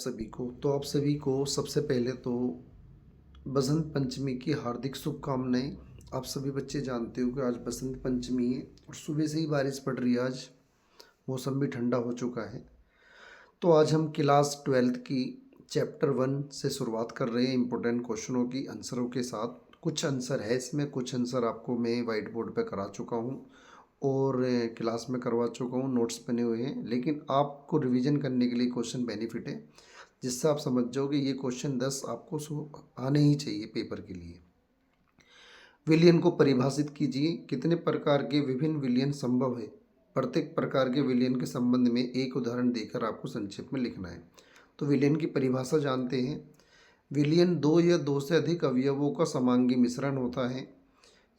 आप सभी को सबसे पहले तो बसंत पंचमी की हार्दिक शुभकामनाएं। आप सभी बच्चे जानते हो कि आज बसंत पंचमी है और सुबह से ही बारिश पड़ रही है। आज मौसम भी ठंडा हो चुका है। तो आज हम क्लास 12th की चैप्टर 1 से शुरुआत कर रहे हैं इम्पोर्टेंट क्वेश्चनों की आंसरों के साथ। कुछ आंसर है इसमें, कुछ आंसर आपको मैं वाइट बोर्ड पे करा चुका हूँ और क्लास में करवा चुका हूँ, नोट्स बने हुए हैं। लेकिन आपको रिवीजन करने के लिए क्वेश्चन बेनिफिट है, जिससे आप समझ जाओगे ये क्वेश्चन 10 आपको आने ही चाहिए पेपर के लिए। विलयन को परिभाषित कीजिए। कितने प्रकार के विभिन्न विलयन संभव है? प्रत्येक प्रकार के विलयन के संबंध में एक उदाहरण देकर आपको संक्षेप में लिखना है। तो विलयन की परिभाषा जानते हैं। विलयन दो या दो से अधिक अवयवों का समांगी मिश्रण होता है।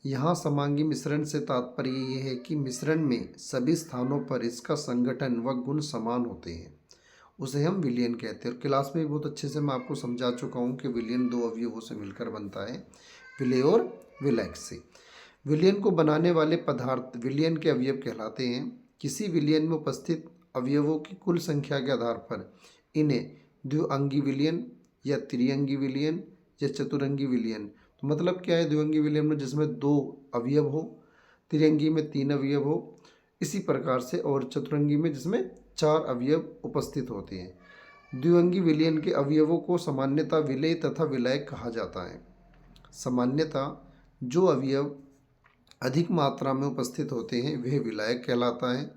यहाँ समांगी मिश्रण से तात्पर्य ये है कि मिश्रण में सभी स्थानों पर इसका संगठन व गुण समान होते हैं, उसे हम विलयन कहते हैं। और क्लास में भी बहुत अच्छे से मैं आपको समझा चुका हूँ कि विलयन दो अवयवों से मिलकर बनता है, विलेय और विलायक से। विलयन को बनाने वाले पदार्थ विलयन के अवयव कहलाते हैं। किसी विलयन में उपस्थित अवयवों की कुल संख्या के आधार पर इन्हें द्विअंगी विलयन या त्रिअंगी विलयन या चतुरंगी विलयन। तो मतलब क्या है? द्विअंगी विलयन में जिसमें दो अवयव हो, त्रिअंगी में तीन अवयव हो, इसी प्रकार से, और चतुरंगी में जिसमें चार अवयव उपस्थित होते हैं। द्विअंगी विलयन के अवयवों को सामान्यतः विलेय तथा विलायक कहा जाता है। सामान्यतः जो अवयव अधिक मात्रा में उपस्थित होते हैं वह विलायक कहलाता है,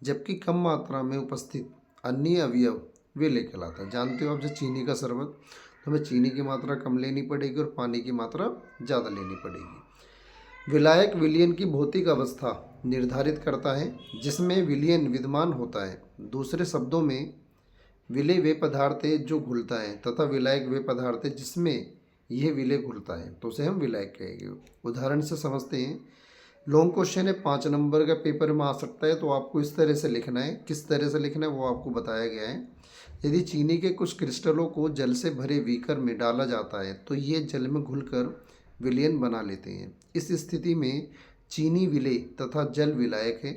जबकि कम मात्रा में उपस्थित अन्य अवयव विलेय कहलाता है। जानते हो आप, जैसे चीनी का शरबत, तो हमें चीनी की मात्रा कम लेनी पड़ेगी और पानी की मात्रा ज़्यादा लेनी पड़ेगी। विलायक विलयन की भौतिक अवस्था निर्धारित करता है जिसमें विलयन विद्यमान होता है। दूसरे शब्दों में, विलेय वे पदार्थ है जो घुलता है तथा विलायक वे पदार्थ है जिसमें यह विलेय घुलता है, तो उसे हम विलायक कहेंगे। उदाहरण से समझते हैं। लॉन्ग क्वेश्चन है, 5 नंबर का पेपर में आ सकता है, तो आपको इस तरह से लिखना है। किस तरह से लिखना है वो आपको बताया गया है। यदि चीनी के कुछ क्रिस्टलों को जल से भरे बीकर में डाला जाता है तो ये जल में घुलकर विलयन बना लेते हैं। इस स्थिति में चीनी विलेय तथा जल विलायक है।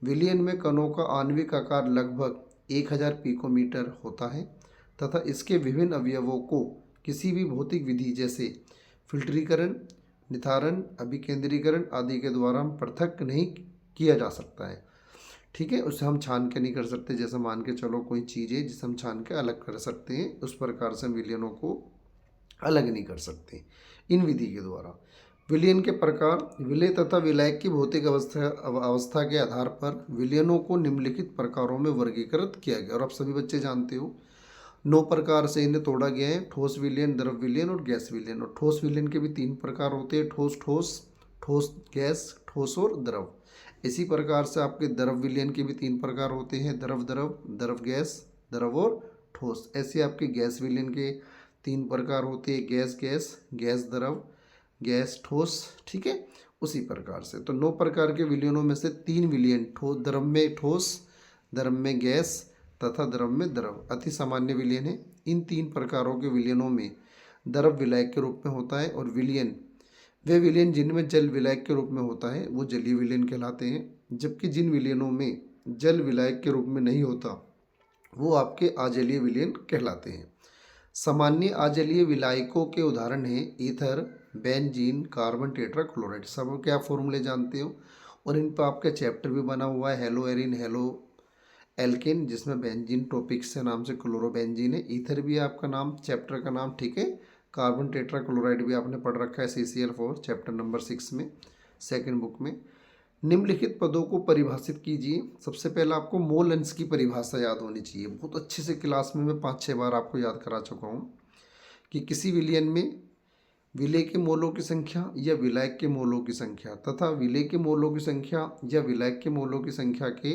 विलयन में कणों का आणविक आकार लगभग 1000 पिकोमीटर होता है तथा इसके विभिन्न अवयवों को किसी भी भौतिक विधि जैसे फिल्टरीकरण, निथारण, अभिकेंद्रीकरण आदि के द्वारा हम पृथक नहीं किया जा सकता है। ठीक है, उसे हम छान के नहीं कर सकते। जैसे मान के चलो कोई चीज़ है जिसे हम छान के अलग कर सकते हैं, उस प्रकार से हम विलयनों को अलग नहीं कर सकते इन विधि के द्वारा। विलयन के प्रकार, विलेय तथा विलायक की भौतिक अवस्था के आधार पर विलयनों को निम्नलिखित प्रकारों में वर्गीकृत किया गया। और आप सभी बच्चे जानते हो 9 प्रकार से इन्हें तोड़ा गया है: ठोस विलयन, द्रव विलयन और गैस विलयन। और ठोस विलयन के भी 3 प्रकार होते हैं: ठोस ठोस, ठोस गैस, ठोस और द्रव। इसी प्रकार से आपके द्रव विलयन के भी 3 प्रकार होते हैं: द्रव द्रव, द्रव गैस, द्रव और ठोस। ऐसे आपके गैस विलयन के 3 प्रकार होते हैं: गैस गैस, गैस द्रव, गैस ठोस। ठीक है, उसी प्रकार से तो 9 प्रकार के विलयनों में से 3 विलयन ठोस, द्रव में ठोस, द्रव में गैस तथा द्रव में द्रव अति सामान्य विलयन है। इन 3 प्रकारों के विलयनों में द्रव विलायक के रूप में होता है, और विलयन, वे विलयन जिनमें जल विलायक के रूप में होता है वो जलीय विलयन कहलाते हैं। जबकि जिन विलयनों में जल विलायक के रूप में नहीं होता वो आपके अजलीय विलयन कहलाते हैं। सामान्य अजलीय विलायकों के उदाहरण हैं ईथर, बेंजीन, कार्बन टेट्राक्लोराइड। सब क्या फॉर्मूले जानते हो, और इन पर आपका चैप्टर भी बना हुआ है, हेलो एरिन, हेलो एल्केन, जिसमें बेंजीन टॉपिक्स के नाम से क्लोरोबेंजीन है। ईथर भी है आपका नाम, चैप्टर का नाम। ठीक है, कार्बन टेट्राक्लोराइड भी आपने पढ़ रखा है CCl4 चैप्टर नंबर 6 में, सेकंड बुक में। निम्नलिखित पदों को परिभाषित कीजिए। सबसे पहले आपको मोल अंश की परिभाषा याद होनी चाहिए। बहुत अच्छे से क्लास में मैं 5-6 बार आपको याद करा चुका हूँ कि किसी विलयन में विलेय के मोलों की संख्या या विलायक के मोलों की संख्या तथा विलेय के मोलों की संख्या या विलायक के मोलों की संख्या के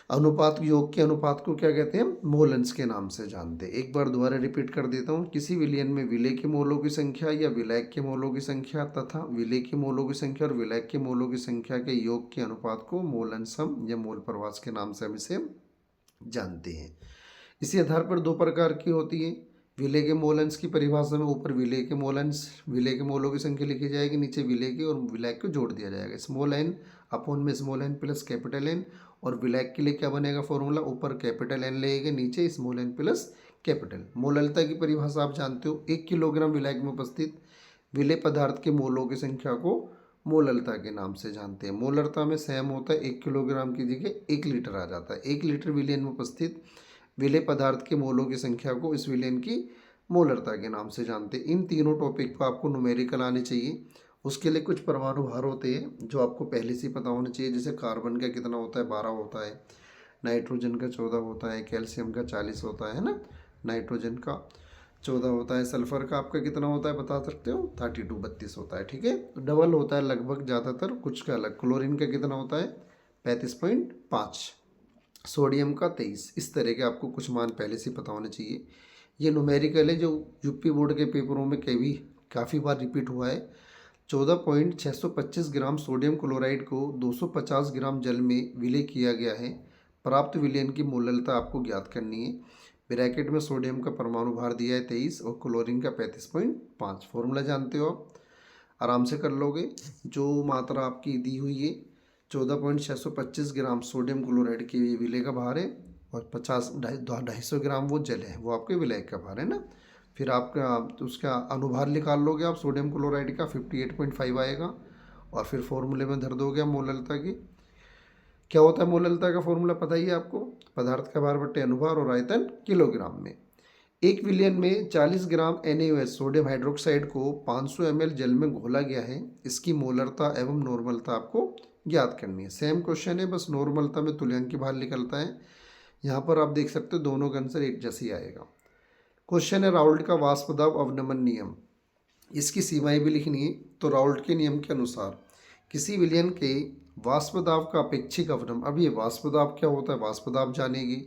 अनुपात, योग के अनुपात को क्या कहते हैं? मोल अंश के नाम से जानते हैं। एक बार दोबारा रिपीट कर देता हूँ। किसी विलयन में विलेय के मोलों की संख्या या विलायक के मोलों की संख्या तथा विलेय के मोलों की संख्या और विलायक के मोलों की संख्या के योग के अनुपात को मोल अंश हम या मोल प्रवास के नाम से हम इसे जानते हैं। इसी आधार पर 2 प्रकार की होती है। विलेय के मोल अंश की परिभाषा में ऊपर विलेय के मोल अंश, विलेय के मोलों की संख्या लिखी जाएगी, नीचे विलेय के और विलायक को जोड़ दिया जाएगा। स्मॉल n अपॉन में small N plus capital N, और विलायक के लिए क्या बनेगा फॉर्मूला, ऊपर कैपिटल एन लेंगे, नीचे स्मॉल एन प्लस कैपिटल। मोललता की परिभाषा आप जानते हो, 1 किलोग्राम विलायक में उपस्थित विलेय पदार्थ के मोलों की संख्या को मोललता के नाम से जानते हैं। मोलरता में सेम होता है, 1 किलोग्राम की जगह 1 लीटर आ जाता है। 1 लीटर विलयन में उपस्थित विलेय पदार्थ के मोलों की संख्या को इस विलयन की मोलरता के नाम से जानते हैं। इन तीनों टॉपिक को आपको न्यूमेरिकल आने चाहिए। उसके लिए कुछ परमाणु भार होते हैं जो आपको पहले से ही पता होना चाहिए, जैसे कार्बन का कितना होता है, 12 होता है, नाइट्रोजन का 14 होता है, कैल्शियम का 40 होता है ना, नाइट्रोजन का 14 होता है, सल्फर का आपका कितना होता है बता सकते हो, 32 32 होता है। ठीक है, तो डबल होता है लगभग, ज़्यादातर कुछ का अलग। क्लोरीन का कितना होता है, 35.5, सोडियम का 23। इस तरह के आपको कुछ मान पहले से पता होने चाहिए। ये न्यूमेरिकल है जो यूपी बोर्ड के पेपरों में कभी काफ़ी बार रिपीट हुआ है। 14.625 ग्राम सोडियम क्लोराइड को 250 ग्राम जल में विलय किया गया है। प्राप्त विलयन की मोललता आपको ज्ञात करनी है। ब्रैकेट में सोडियम का परमाणु भार दिया है 23 और क्लोरीन का 35.5। फॉर्मूला जानते हो आप, आराम से कर लोगे। जो मात्रा आपकी दी हुई है 14.625 ग्राम सोडियम क्लोराइड के विलय का भार है, और 250 ग्राम वो जल है, वो आपके विलायक का भार है ना। फिर आपका उसका अनुभार निकाल लोगे आप सोडियम क्लोराइड का, 58.5 आएगा, और फिर फॉर्मूले में धर दोगे आप मोललता की। क्या होता है मोललता का फॉर्मूला पता ही है आपको, पदार्थ का भार बट्टे अनुभार और आयतन किलोग्राम में। 1 विलियन में 40 ग्राम NaOH सोडियम हाइड्रोक्साइड को 500 ml जल में घोला गया है। इसकी मोलरता एवं नॉर्मलता आपको ज्ञात करनी है। सेम क्वेश्चन है, बस नॉर्मलता में तुल्यांकी भार निकलता है। यहाँ पर आप देख सकते हो दोनों का आंसर एक जैसे ही आएगा। क्वेश्चन है राउल्ट का वाष्प दाब अवनमन नियम, इसकी सीमाएं भी लिखनी है। तो राउल्ट के नियम के अनुसार किसी विलयन के वाष्प दाब का अपेक्षिक अवनमन, अब ये वाष्प दाब क्या होता है, वाष्प दाब जानेगी,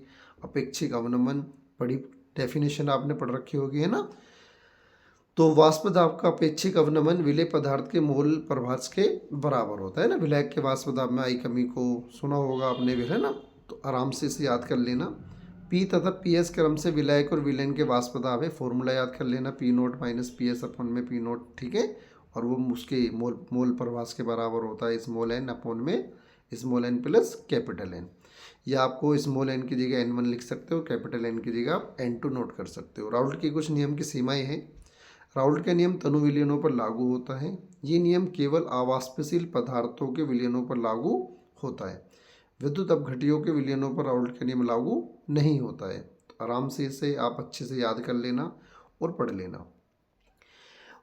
अपेक्षिक अवनमन बड़ी डेफिनेशन आपने पढ़ रखी होगी, है ना। तो वाष्प दाब का अपेक्षिक अवनमन विलेय पदार्थ के मोल प्रभास के बराबर होता है ना। विलायक के वाष्प दाब में आई कमी को सुना होगा आपने भी, है ना, तो आराम से इसे याद कर लेना। पी तथा पी एस क्रम से विलायक और विलयन के वाष्प दाब है, फॉर्मूला याद कर लेना, P note minus P S अपन में पी नोट, ठीक है, और वो उसके मोल प्रभास के बराबर होता है स्मॉल एन अपन में small N plus capital N. या आपको स्मॉल एन की जगह N1 लिख सकते हो, कैपिटल एन की जगह आप N2 नोट कर सकते हो। राउल्ट की कुछ नियम की सीमाएं हैं। राउल्ट का नियम तनु विलयनों पर लागू होता है। ये नियम केवल अवाष्पशील पदार्थों के विलयनों पर लागू होता है। विद्युत अपघटियों के विलयनों पर राउल्ट का नियम लागू नहीं होता है। तो आराम से इसे आप अच्छे से याद कर लेना और पढ़ लेना।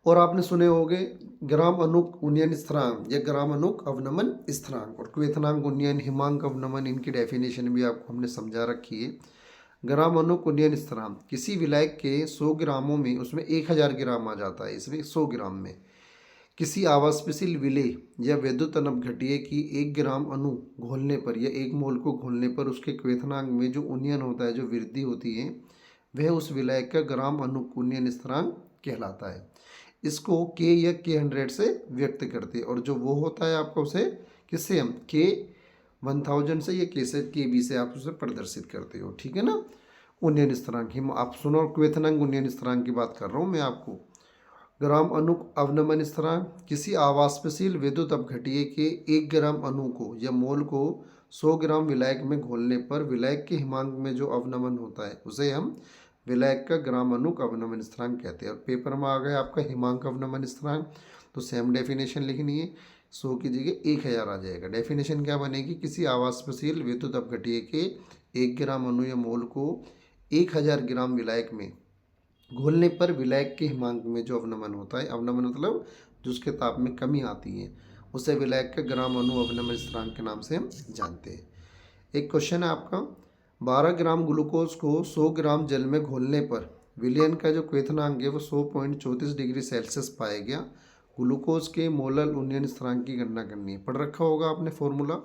और आपने सुने होंगे ग्राम अणुक उन्नयन स्थिरांक या ग्राम अणुक अवनमन स्थिरांक और क्वेथनांक उन्नयन हिमांक अवनमन, इनकी डेफिनेशन भी आपको हमने समझा रखी है। ग्राम अणुक उन्नयन स्थिरांक, किसी विलायक के 100 ग्रामों में उसमें 1000 ग्राम आ जाता है, इसमें 100 ग्राम में। किसी आवाष्पशील विलेय या विद्युत अपघट्य की 1 ग्राम अणु घोलने पर या 1 मोल को घोलने पर उसके क्वेथनांक में जो उन्नयन होता है, जो वृद्धि होती है, वह उस विलायक का ग्राम अणुक उन्नयन स्थिरांक कहलाता है। इसको के या K100 से व्यक्त करते हैं, और जो वो होता है आपका उसे किससे हम K1000 से या KB से आप उसे प्रदर्शित करते हो, ठीक है ना। उन्नयन स्थिरांक हिम आप सुनो, क्वेथनांक उन्नयन स्थिरांक की बात कर रहा हूँ मैं आपको। ग्राम अणुक अवनमन स्थिरांक, किसी आवाष्पशील विद्युत अपघट्य के 1 ग्राम अणु को या मोल को 100 ग्राम विलायक में घोलने पर विलायक के हिमांक में जो अवनमन होता है उसे हम विलायक का ग्राम अणुक अवनमन स्थिरांक कहते हैं। और पेपर में आ गया आपका हिमांक अवनमन स्थिरांक, तो सेम डेफिनेशन लिखनी है, 100 की जगह 1000 आ जाएगा। डेफिनेशन क्या बनेगी, किसी आवाष्पशील विद्युत अपघट्य के 1 ग्राम अणु या मोल को 1000 ग्राम विलायक में घोलने पर विलायक के हिमांक में जो अवनमन होता है, अवनमन मतलब जो उसके ताप में कमी आती है, उसे विलायक का ग्राम अणु अवनमन स्थिरांक के नाम से हम जानते हैं। एक क्वेश्चन है आपका, 12 ग्राम ग्लूकोज को 100 ग्राम जल में घोलने पर विलयन का जो क्वेथनांक है वो 100.34 डिग्री सेल्सियस पाया गया। ग्लूकोज के मोलल उन्नयन स्थिरांक की गणना करनी है। पढ़ रखा होगा आपने फॉर्मूला,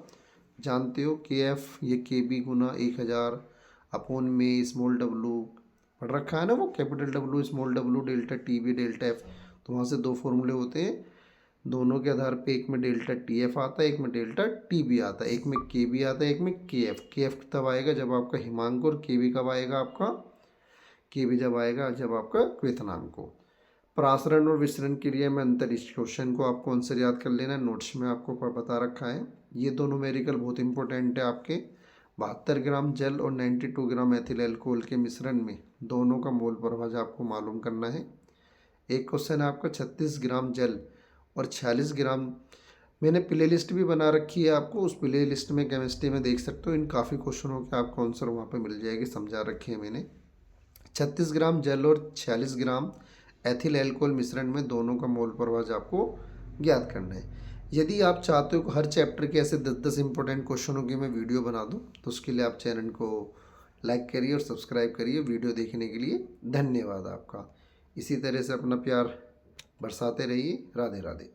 जानते हो, KF ये KB गुना 1000 अपोन में स्मॉल w, पढ़ रखा है ना वो, capital W small w delta TB delta F। तो वहाँ से 2 फॉर्मूले होते हैं, दोनों के आधार पे एक में डेल्टा TF आता है, एक में डेल्टा TB आता है, एक में KB आता है, एक में KF तब आएगा जब आपका हिमांक, और KB कब आएगा आपका, KB जब आएगा जब आपका क्वेथनांक को। प्रासरण और विसरण क्रिया में अंतर, इस क्वेश्चन को आपको आंसर याद कर लेना, नोट्स में आपको बता रखा है। ये दो न्यूमेरिकल बहुत इंपॉर्टेंट है आपके। 72 ग्राम जल और 92 ग्राम एथिल अल्कोहल के मिश्रण में दोनों का मोल प्रभाव आपको मालूम करना है। एक क्वेश्चन है आपका 36 ग्राम जल और 46 ग्राम, मैंने प्ले लिस्ट भी बना रखी है आपको, उस प्ले लिस्ट में केमिस्ट्री में देख सकते हो। इन काफ़ी क्वेश्चनों के आपको आंसर वहाँ पे मिल जाएगी, समझा रखी है मैंने। 36 ग्राम जल और 46 ग्राम एथिल अल्कोहल मिश्रण में दोनों का मोल प्रभाव आपको ज्ञात करना है। यदि आप चाहते हो कि हर चैप्टर के ऐसे 10-10 इंपॉर्टेंट क्वेश्चनों की मैं वीडियो बना दूं, तो उसके लिए आप चैनल को लाइक करिए और सब्सक्राइब करिए। वीडियो देखने के लिए धन्यवाद आपका। इसी तरह से अपना प्यार बरसाते रहिए। राधे राधे।